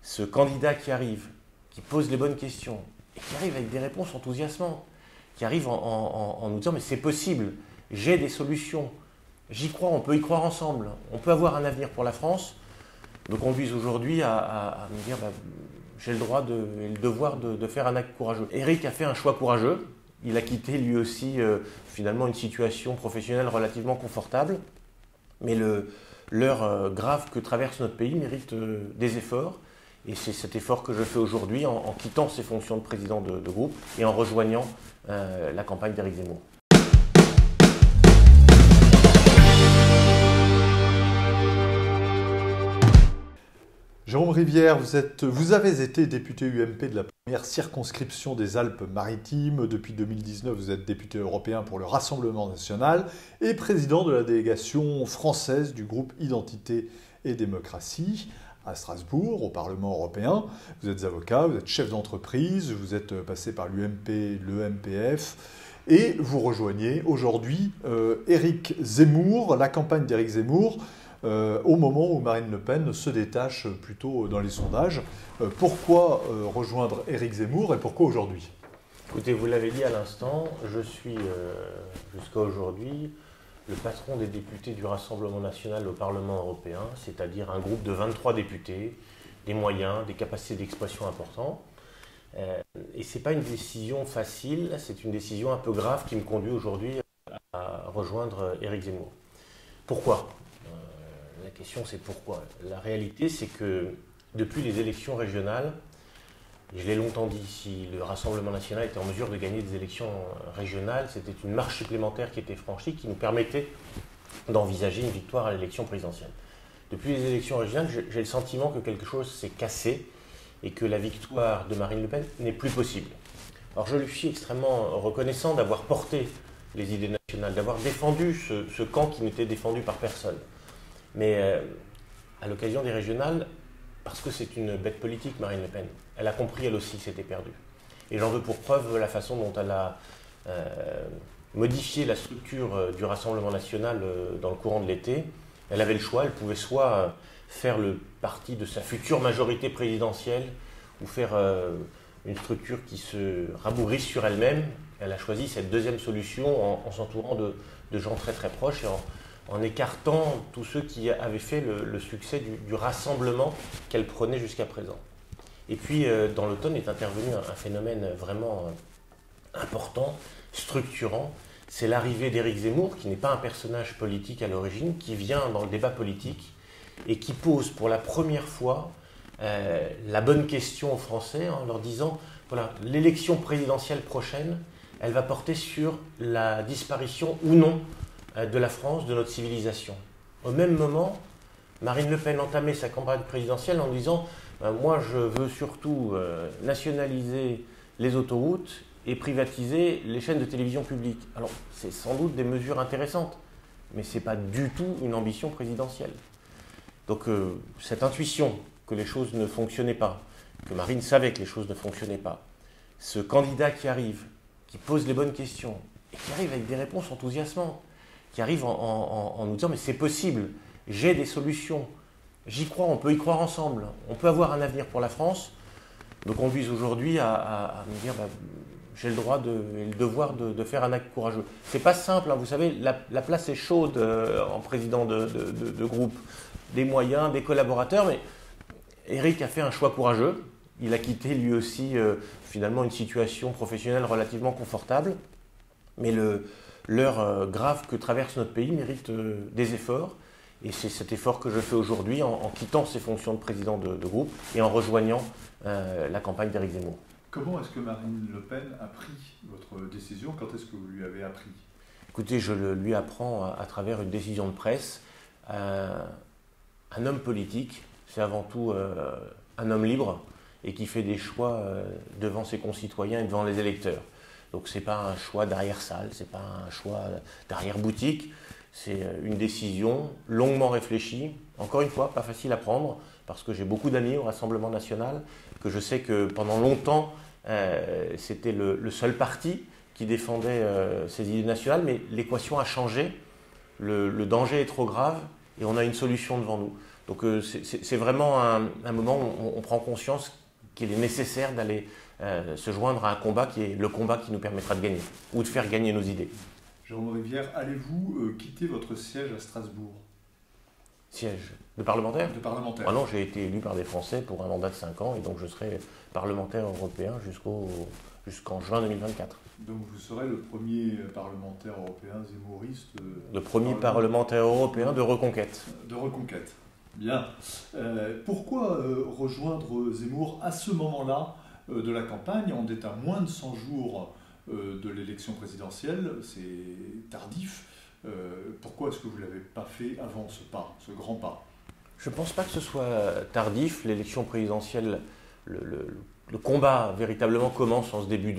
ce candidat qui arrive, qui pose les bonnes questions et qui arrive avec des réponses enthousiasmantes, qui arrive en nous disant mais c'est possible, j'ai des solutions, j'y crois, on peut y croire ensemble, on peut avoir un avenir pour la France, me conduisent aujourd'hui à me dire j'ai le droit et le devoir de faire un acte courageux. Éric a fait un choix courageux, il a quitté lui aussi finalement une situation professionnelle relativement confortable, mais l'heure grave que traverse notre pays mérite des efforts. Et c'est cet effort que je fais aujourd'hui en quittant ces fonctions de président de groupe et en rejoignant la campagne d'Éric Zemmour. Jérôme Rivière, vous avez été député UMP de la première circonscription des Alpes-Maritimes. Depuis 2019, vous êtes député européen pour le Rassemblement national et président de la délégation française du groupe Identité et démocratie à Strasbourg, au Parlement européen. Vous êtes avocat, vous êtes chef d'entreprise, vous êtes passé par l'UMP, le MPF, et vous rejoignez aujourd'hui Éric Zemmour, la campagne d'Éric Zemmour, au moment où Marine Le Pen se détache plutôt dans les sondages. Pourquoi rejoindre Éric Zemmour et pourquoi aujourd'hui ? Écoutez, vous l'avez dit à l'instant, je suis jusqu'à aujourd'hui le patron des députés du Rassemblement national au Parlement européen, c'est-à-dire un groupe de 23 députés, des moyens, des capacités d'expression importantes. Et ce n'est pas une décision facile, c'est une décision un peu grave qui me conduit aujourd'hui à rejoindre Éric Zemmour. Pourquoi ? La question c'est pourquoi. La réalité c'est que depuis les élections régionales, je l'ai longtemps dit, si le Rassemblement national était en mesure de gagner des élections régionales, c'était une marche supplémentaire qui était franchie, qui nous permettait d'envisager une victoire à l'élection présidentielle. Depuis les élections régionales, j'ai le sentiment que quelque chose s'est cassé et que la victoire de Marine Le Pen n'est plus possible. Alors je lui suis extrêmement reconnaissant d'avoir porté les idées nationales, d'avoir défendu ce camp qui n'était défendu par personne. Mais à l'occasion des régionales, parce que c'est une bête politique, Marine Le Pen, elle a compris elle aussi que c'était perdu. Et j'en veux pour preuve la façon dont elle a modifié la structure du Rassemblement national dans le courant de l'été. Elle avait le choix, elle pouvait soit faire le parti de sa future majorité présidentielle ou faire une structure qui se rabougrise sur elle-même. Elle a choisi cette deuxième solution en s'entourant de gens très très proches et en écartant tous ceux qui avaient fait le succès du rassemblement qu'elle prenait jusqu'à présent. Et puis, dans l'automne est intervenu un phénomène vraiment important, structurant. C'est l'arrivée d'Éric Zemmour, qui n'est pas un personnage politique à l'origine, qui vient dans le débat politique et qui pose pour la première fois la bonne question aux Français en leur disant, voilà, l'élection présidentielle prochaine, elle va porter sur la disparition ou non de la France, de notre civilisation. Au même moment, Marine Le Pen entamait sa campagne présidentielle en disant moi je veux surtout nationaliser les autoroutes et privatiser les chaînes de télévision publiques. Alors c'est sans doute des mesures intéressantes, mais ce n'est pas du tout une ambition présidentielle. Donc cette intuition que les choses ne fonctionnaient pas, que Marine savait que les choses ne fonctionnaient pas, ce candidat qui arrive, qui pose les bonnes questions et qui arrive avec des réponses enthousiasmantes, qui arrive en nous disant mais c'est possible, j'ai des solutions, j'y crois, on peut y croire ensemble, on peut avoir un avenir pour la France, me conduisent aujourd'hui à me dire j'ai le droit et le devoir de faire un acte courageux. C'est pas simple, hein, vous savez, la place est chaude en président de groupe, des moyens, des collaborateurs, mais Éric a fait un choix courageux, il a quitté lui aussi finalement une situation professionnelle relativement confortable, mais l'heure grave que traverse notre pays mérite des efforts. Et c'est cet effort que je fais aujourd'hui en quittant ces fonctions de président de groupe et en rejoignant la campagne d'Éric Zemmour. Comment est-ce que Marine Le Pen a pris votre décision ? Quand est-ce que vous lui avez appris ? Écoutez, je le lui apprends à travers une décision de presse. Un homme politique, c'est avant tout un homme libre et qui fait des choix devant ses concitoyens et devant les électeurs. Donc ce n'est pas un choix d'arrière-salle, ce n'est pas un choix d'arrière-boutique, c'est une décision longuement réfléchie, encore une fois, pas facile à prendre, parce que j'ai beaucoup d'amis au Rassemblement national, que je sais que pendant longtemps, c'était le seul parti qui défendait ces idées nationales, mais l'équation a changé, le danger est trop grave, et on a une solution devant nous. Donc c'est vraiment un moment où on prend conscience qu'il est nécessaire d'aller se joindre à un combat qui est le combat qui nous permettra de gagner, ou de faire gagner nos idées. Jérôme Rivière, allez-vous quitter votre siège à Strasbourg? Siège de parlementaire? De parlementaire. Ah non, j'ai été élu par des Français pour un mandat de 5 ans, et donc je serai parlementaire européen jusqu'en juin 2024. Donc vous serez le premier parlementaire européen zémouriste. Le premier parlementaire européen de reconquête. De reconquête. Bien. Pourquoi rejoindre Zemmour à ce moment-là de la campagne? On est à moins de 100 jours de l'élection présidentielle, c'est tardif. Pourquoi est-ce que vous ne l'avez pas fait avant ce pas, ce grand pas? Je ne pense pas que ce soit tardif. L'élection présidentielle, le combat véritablement commence en ce début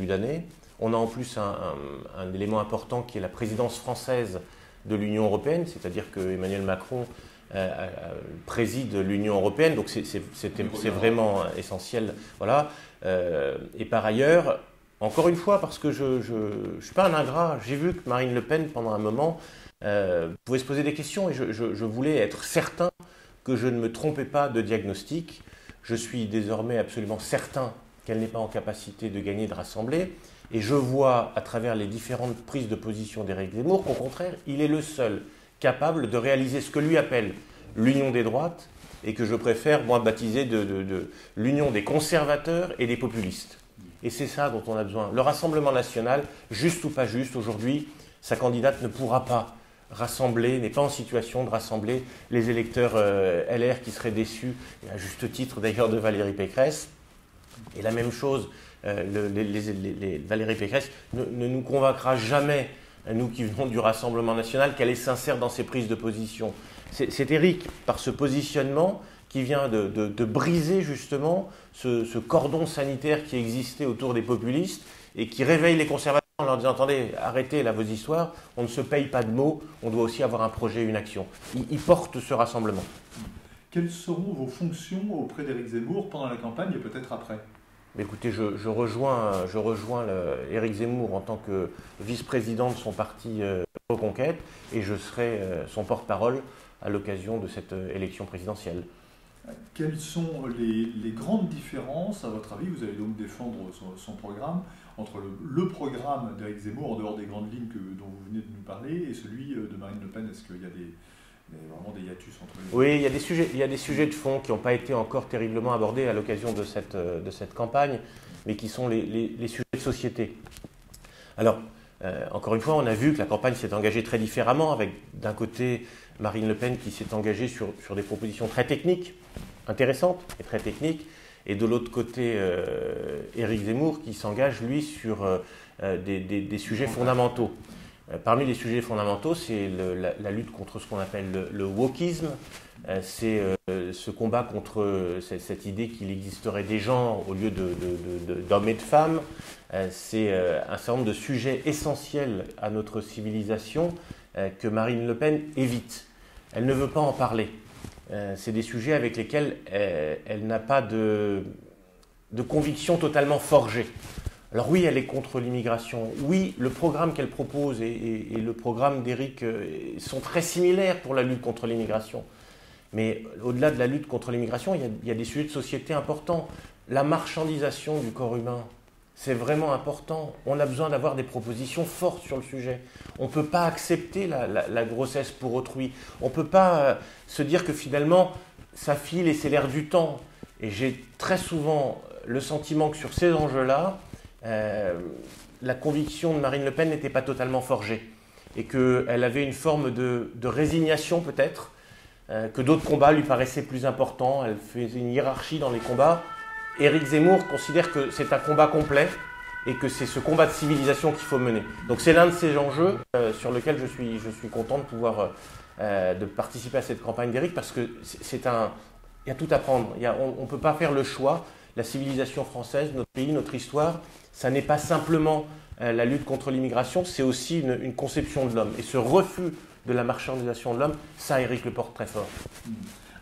d'année. On a en plus un élément important qui est la présidence française de l'Union européenne, c'est-à-dire que Emmanuel Macron préside l'Union européenne, donc c'est vraiment essentiel. Voilà. Et par ailleurs, encore une fois, parce que je ne suis pas un ingrat, j'ai vu que Marine Le Pen, pendant un moment, pouvait se poser des questions et je voulais être certain que je ne me trompais pas de diagnostic. Je suis désormais absolument certain qu'elle n'est pas en capacité de gagner, de rassembler. Et je vois, à travers les différentes prises de position d'Éric Zemmour, qu'au contraire, il est le seul capable de réaliser ce que lui appelle l'union des droites et que je préfère, moi, baptiser de l'union des conservateurs et des populistes. Et c'est ça dont on a besoin. Le Rassemblement national, juste ou pas juste, aujourd'hui, sa candidate ne pourra pas rassembler, n'est pas en situation de rassembler les électeurs LR qui seraient déçus, et à juste titre d'ailleurs de Valérie Pécresse. Et la même chose, Valérie Pécresse ne nous convaincra jamais, nous qui venons du Rassemblement national, qu'elle est sincère dans ses prises de position. C'est Éric, par ce positionnement, qui vient de briser justement ce cordon sanitaire qui existait autour des populistes et qui réveille les conservateurs en leur disant « Attendez, arrêtez là vos histoires, on ne se paye pas de mots, on doit aussi avoir un projet, une action ». Il porte ce rassemblement. Quelles seront vos fonctions auprès d'Éric Zemmour pendant la campagne et peut-être après? Écoutez, je rejoins Éric Zemmour en tant que vice-président de son parti Reconquête et je serai son porte-parole à l'occasion de cette élection présidentielle. Quelles sont les grandes différences, à votre avis, vous allez donc défendre son programme, entre le programme d'Éric Zemmour, en dehors des grandes lignes dont vous venez de nous parler, et celui de Marine Le Pen? Est-ce qu'il y a vraiment des hiatus entre les deux? Oui, il y a des sujets de fond qui n'ont pas été encore terriblement abordés à l'occasion de cette campagne, mais qui sont les sujets de société. Alors, encore une fois, on a vu que la campagne s'est engagée très différemment, avec d'un côté Marine Le Pen qui s'est engagée sur des propositions très techniques, intéressantes et très techniques, et de l'autre côté Éric Zemmour qui s'engage, lui, sur des sujets fondamentaux. Parmi les sujets fondamentaux, c'est la lutte contre ce qu'on appelle le wokisme, c'est ce combat contre cette idée qu'il existerait des genres au lieu d'hommes et de femmes, c'est un certain nombre de sujets essentiels à notre civilisation que Marine Le Pen évite. Elle ne veut pas en parler. C'est des sujets avec lesquels elle n'a pas de conviction totalement forgée. Alors oui, elle est contre l'immigration. Oui, le programme qu'elle propose et le programme d'Éric sont très similaires pour la lutte contre l'immigration. Mais au-delà de la lutte contre l'immigration, il y a des sujets de société importants. La marchandisation du corps humain, c'est vraiment important. On a besoin d'avoir des propositions fortes sur le sujet. On ne peut pas accepter la grossesse pour autrui. On ne peut pas se dire que finalement, ça file et c'est l'air du temps. Et j'ai très souvent le sentiment que sur ces enjeux-là, la conviction de Marine Le Pen n'était pas totalement forgée et qu'elle avait une forme de résignation peut-être, que d'autres combats lui paraissaient plus importants. Elle faisait une hiérarchie dans les combats. Éric Zemmour considère que c'est un combat complet et que c'est ce combat de civilisation qu'il faut mener. Donc c'est l'un de ces enjeux sur lequel je suis content de pouvoir de participer à cette campagne d'Éric parce que il y a tout à prendre. On ne peut pas faire le choix. La civilisation française, notre pays, notre histoire, ça n'est pas simplement la lutte contre l'immigration, c'est aussi une conception de l'homme. Et ce refus de la marchandisation de l'homme, ça, Éric le porte très fort.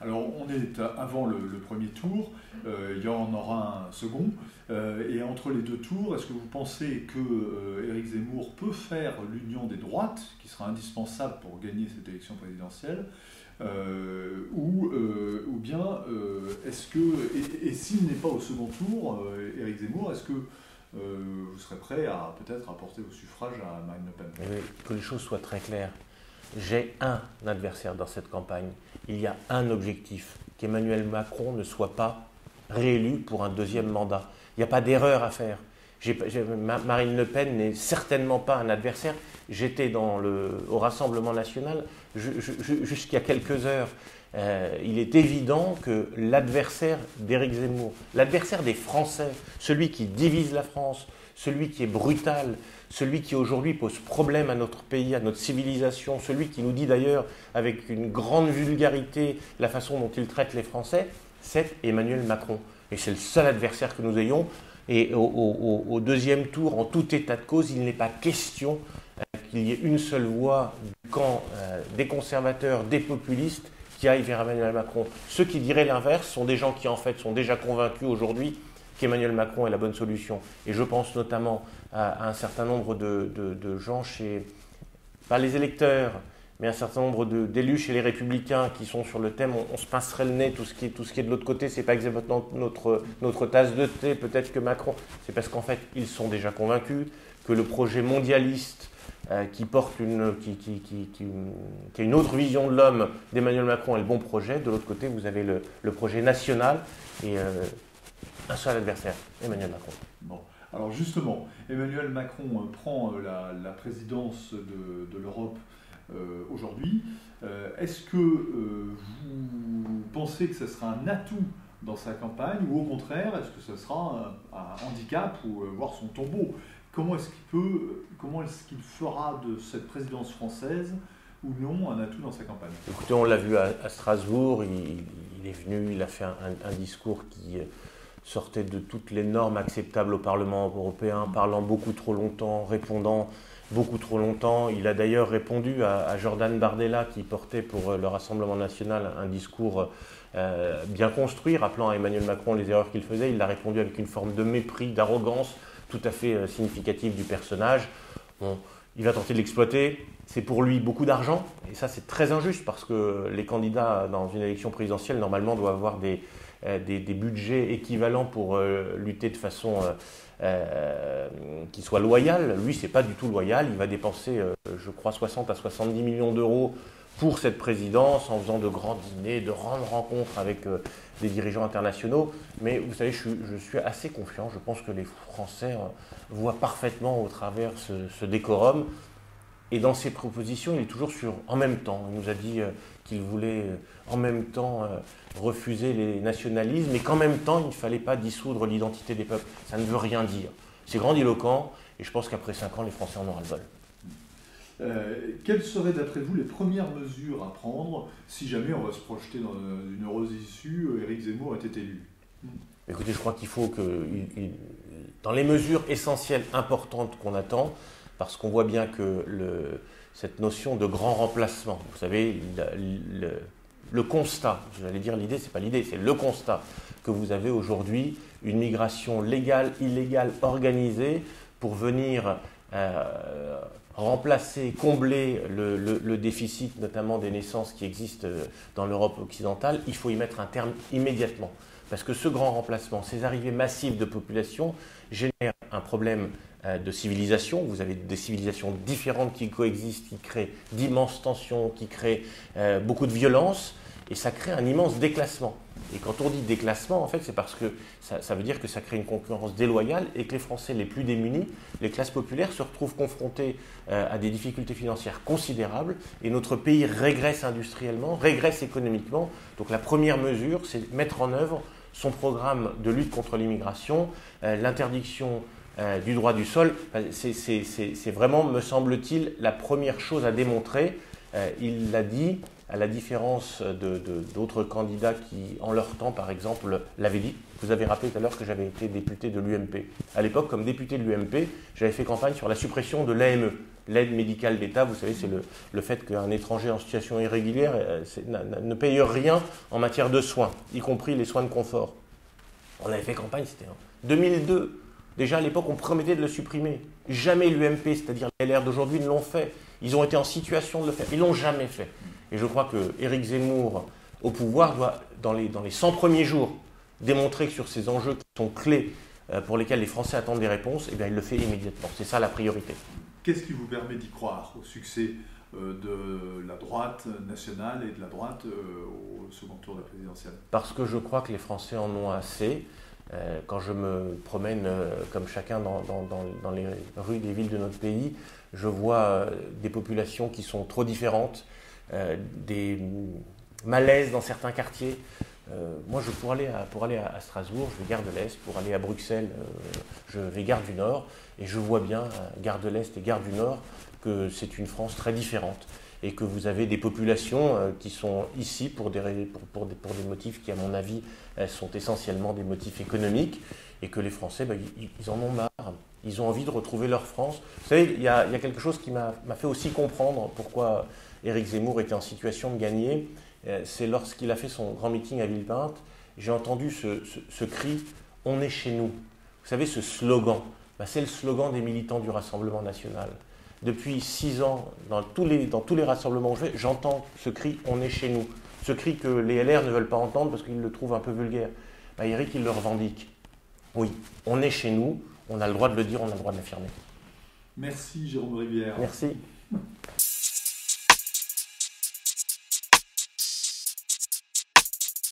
Alors, on est avant le premier tour, il y en aura un second, et entre les deux tours, est-ce que vous pensez que Éric Zemmour peut faire l'union des droites, qui sera indispensable pour gagner cette élection présidentielle, ou bien est-ce que, et s'il n'est pas au second tour, Éric Zemmour, est-ce que vous serez prêt à peut-être apporter vos suffrages à Marine Le Pen? Oui, que les choses soient très claires. J'ai un adversaire dans cette campagne. Il y a un objectif, qu'Emmanuel Macron ne soit pas réélu pour un deuxième mandat. Il n'y a pas d'erreur à faire. Marine Le Pen n'est certainement pas un adversaire. J'étais au Rassemblement national jusqu'il y a quelques heures. Il est évident que l'adversaire d'Éric Zemmour, l'adversaire des Français, celui qui divise la France, celui qui est brutal, celui qui aujourd'hui pose problème à notre pays, à notre civilisation, celui qui nous dit d'ailleurs avec une grande vulgarité la façon dont il traite les Français, c'est Emmanuel Macron. Et c'est le seul adversaire que nous ayons. Et au deuxième tour, en tout état de cause, il n'est pas question qu'il y ait une seule voix du camp des conservateurs, des populistes, qui aillent vers Emmanuel Macron. Ceux qui diraient l'inverse sont des gens qui en fait sont déjà convaincus aujourd'hui qu'Emmanuel Macron est la bonne solution. Et je pense notamment à un certain nombre de gens pas les électeurs, mais un certain nombre d'élus chez les Républicains qui sont sur le thème, on se pincerait le nez, tout ce qui est de l'autre côté, c'est pas exactement notre tasse de thé, peut-être que Macron, c'est parce qu'en fait, ils sont déjà convaincus que le projet mondialiste qui porte qui a une autre vision de l'homme d'Emmanuel Macron est le bon projet. De l'autre côté, vous avez le projet national et un seul adversaire, Emmanuel Macron. Bon. Alors justement, Emmanuel Macron prend la présidence de l'Europe aujourd'hui. Est-ce que vous pensez que ce sera un atout dans sa campagne ou au contraire, est-ce que ce sera un handicap ou voire son tombeau? Comment est-ce qu'il fera de cette présidence française ou non un atout dans sa campagne? Écoutez, on l'a vu à Strasbourg, il est venu, il a fait un discours qui sortait de toutes les normes acceptables au Parlement européen, parlant beaucoup trop longtemps, répondant beaucoup trop longtemps. Il a d'ailleurs répondu à Jordan Bardella qui portait pour le Rassemblement national un discours bien construit, rappelant à Emmanuel Macron les erreurs qu'il faisait. Il l'a répondu avec une forme de mépris, d'arrogance tout à fait significative du personnage. Bon, il va tenter de l'exploiter. C'est pour lui beaucoup d'argent et ça c'est très injuste parce que les candidats dans une élection présidentielle normalement doivent avoir des budgets équivalents pour lutter de façon qui soit loyale. Lui, c'est pas du tout loyal. Il va dépenser, je crois, 60 à 70 millions d'euros pour cette présidence en faisant de grands dîners, de grandes rencontres avec des dirigeants internationaux. Mais vous savez, je suis assez confiant. Je pense que les Français voient parfaitement au travers ce décorum. Et dans ses propositions, il est toujours sur « en même temps ». Il nous a dit qu'il voulait en même temps refuser les nationalismes et qu'en même temps, il ne fallait pas dissoudre l'identité des peuples. Ça ne veut rien dire. C'est grandiloquent et je pense qu'après 5 ans, les Français en auront le bol. Quelles seraient d'après vous les premières mesures à prendre si jamais on va se projeter dans une heureuse issue, Éric Zemmour était élu? Écoutez, je crois qu'il faut que, dans les mesures essentielles, importantes qu'on attend, parce qu'on voit bien que cette notion de grand remplacement, vous savez, le constat, j'allais dire l'idée, c'est pas l'idée, c'est le constat que vous avez aujourd'hui une migration légale, illégale, organisée pour venir remplacer, combler le déficit notamment des naissances qui existent dans l'Europe occidentale. Il faut y mettre un terme immédiatement. Parce que ce grand remplacement, ces arrivées massives de population génèrent un problème de civilisation. Vous avez des civilisations différentes qui coexistent, qui créent d'immenses tensions, qui créent beaucoup de violence, et ça crée un immense déclassement. Et quand on dit déclassement, en fait, c'est parce que ça veut dire que ça crée une concurrence déloyale et que les Français les plus démunis, les classes populaires, se retrouvent confrontés à des difficultés financières considérables et notre pays régresse industriellement, régresse économiquement. Donc la première mesure, c'est mettre en œuvre son programme de lutte contre l'immigration, l'interdiction du droit du sol. C'est vraiment, me semble-t-il, la première chose à démontrer. Il l'a dit, à la différence d'autres candidats qui, en leur temps, par exemple, l'avaient dit. Vous avez rappelé tout à l'heure que j'avais été député de l'UMP. À l'époque, comme député de l'UMP, j'avais fait campagne sur la suppression de l'AME, l'aide médicale d'État. Vous savez, c'est le fait qu'un étranger en situation irrégulière ne paye rien en matière de soins, y compris les soins de confort. On avait fait campagne, c'était en 2002. Déjà, à l'époque, on promettait de le supprimer. Jamais l'UMP, c'est-à-dire les LR d'aujourd'hui, ne l'ont fait. Ils ont été en situation de le faire. Ils ne l'ont jamais fait. Et je crois que Éric Zemmour, au pouvoir, doit, dans les 100 premiers jours, démontrer que sur ces enjeux qui sont clés, pour lesquels les Français attendent des réponses, eh bien, il le fait immédiatement. C'est ça la priorité. Qu'est-ce qui vous permet d'y croire au succès de la droite nationale et de la droite au second tour de la présidentielle? Parce que je crois que les Français en ont assez. Quand je me promène, comme chacun, dans les rues des villes de notre pays, je vois des populations qui sont trop différentes, des malaises dans certains quartiers. Moi, pour aller à Strasbourg, je vais gare de l'Est. Pour aller à Bruxelles, je vais gare du Nord. Et je vois bien, gare de l'Est et gare du Nord, que c'est une France très différente. Et que vous avez des populations qui sont ici pour des motifs qui, à mon avis, sont essentiellement des motifs économiques. Et que les Français, ils en ont marre. Ils ont envie de retrouver leur France. Vous savez, il y a quelque chose qui m'a fait aussi comprendre pourquoi Éric Zemmour était en situation de gagner. C'est lorsqu'il a fait son grand meeting à Villepinte, j'ai entendu ce cri « On est chez nous ». Vous savez, ce slogan, c'est le slogan des militants du Rassemblement national. Depuis 6 ans, dans tous les rassemblements où je vais, j'entends ce cri « On est chez nous ». Ce cri que les LR ne veulent pas entendre parce qu'ils le trouvent un peu vulgaire. Éric, il le revendique. Oui, on est chez nous, on a le droit de le dire, on a le droit de l'affirmer. Merci Jérôme Rivière. Merci.